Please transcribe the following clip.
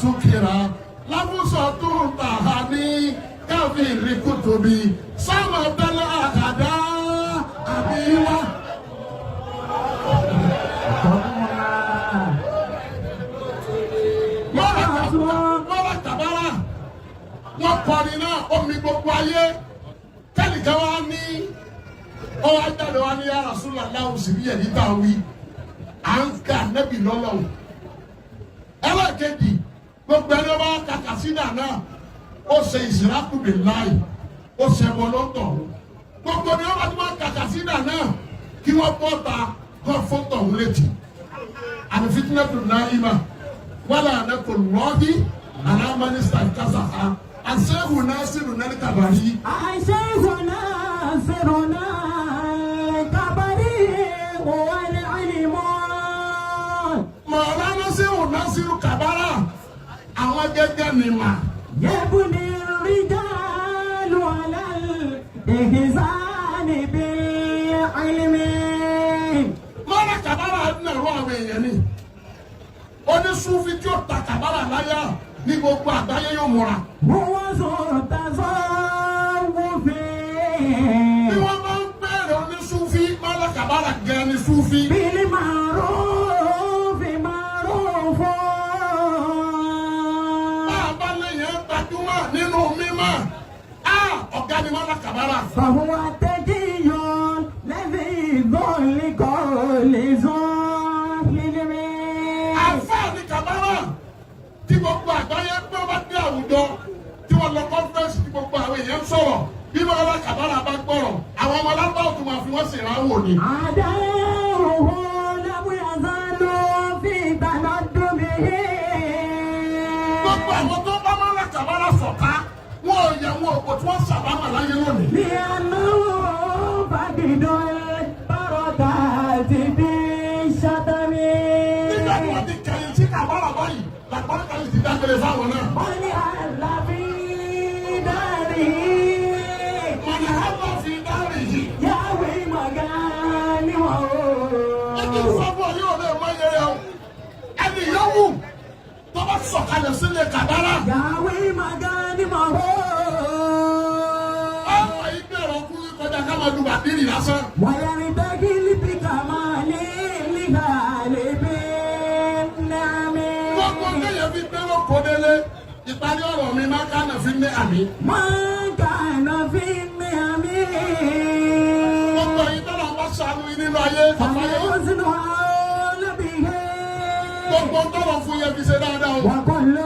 sukira lamuso tó tahani káfíìrì kutubi sáwọn tẹlẹ àkàdá àbíwá. Mọ́lá tàbára wọ́n kọrin náà omi gbogbo ayé kẹ́nìkan wá ní ọwọ́ ajáde wá ní ya Rasulullah òsì bí ẹ̀yìn tá a wí à ń ka nẹ́bì lọ́lọ́wọ́ ẹlẹ́kẹ̀dì gbogbo ẹni ọba kàkà sínú àná ó ṣe ìsìlákù billahi ó ṣe wọlọ́tọ̀ gbogbo ẹni ọba tí wọ́n kàkà sínú àná kí wọ́n bọ́ ta kọ́ fọ́tọ̀ òun létí àti fitinẹ́tù náà ìmà wala anakun lọ́ọ̀dì alámánista kásá ha àṣẹ́hù náà sínú náà kábàárì. àṣẹ́hù náà sínú náà kábàárì wọ́n ní àlìmọ́. mọ̀ọ́lá ṣẹ́hù náà sínú kábàárà àwọn gẹ́gẹ́ ni mà. yẹ́bù ni rijalu alal ihsani bi ilmi. mọ̀ọ́lá kábàárà nàró àwọn èèyàn ni. Onísúfì tí ó ta kàbárà láyà ní gbogbo àgbáyé yóò múra. Wọ́n sọ̀rọ̀ tàṣọ wọ́fẹ́. Bí wọ́n bá ń bẹ̀rẹ̀ onísúfì, mọ́lá kàbárà gẹ̀ ní súfì. Bílí màrú fi màrú fọ́. Bàbá lẹ́yìn gbajúmọ̀ nínú mímọ́. Ọ̀gá ni mọ́lá kàbárà. Fàwọn àtẹ̀jíyọ lẹ́bí ìgbọ́nlé kọ́ lè sọ lílé mi. Àfáàní kàbárà tí gbogbo àgbáyé gbọ́ bá dé àwùjọ tí wọ́n lọ kọ́nfẹ́rẹ́nsì tí gbogbo àwọn èèyàn ń sọ̀rọ̀ bí mọ́lá kàbárà bá gbọ́rọ̀ àwọn ọmọ alábáwò tó máa fi wọ́n ṣèrànwọ́ ni. Àdáhùn lábúyà sálọ fi ìgbàlá dùn mí. Gbogbo àwọn tó bá mọ́lá kàbárà sọ̀ká wọn ò yẹ wọn òkò tí wọ́n ṣàbámà láyé lónìí. Ní àná bàgìdọ̀ bàrọ̀dà ti bí ṣàtàmì. Nígbà tí wọ́n ti kẹ̀yìn sí kàbárà báyìí làpárí kan ti dágbére fáwọn náà. Wọ́n ní àlàbí dárì. Mọ̀nà àbọ̀ fi dárì yìí. Yàwé màgá níwọ̀n o. Ẹni ìfọ̀bọ̀ yóò lè mọ yẹrẹ o. Ẹni yòówù tó bá sọ̀kalẹ̀ sílé kàbárà. Yàwé màgá níwọ̀n o. Ọmọ ìgbẹ́rọ̀ ọkùnrin kọjá ká máa lu bàbírí lásán. Wàyà ní bẹ́gì líbi kàmá ní nígbà lébé nàmi. Gbogbo kéèyàn fi gbé lóko délé. Ìparí ọ̀rọ̀ mi máa kánà fi ní àmì. Máa kàná fi ní àmì. Gbogbo yìí tó lọ́n bá ṣàánú yín nínú ayé. Àmì ó sínú àwọn olóbìnrin. Gbogbo tó lọ́n fún yẹn fi ṣe dáadáa o. Wà kọ́ lọ.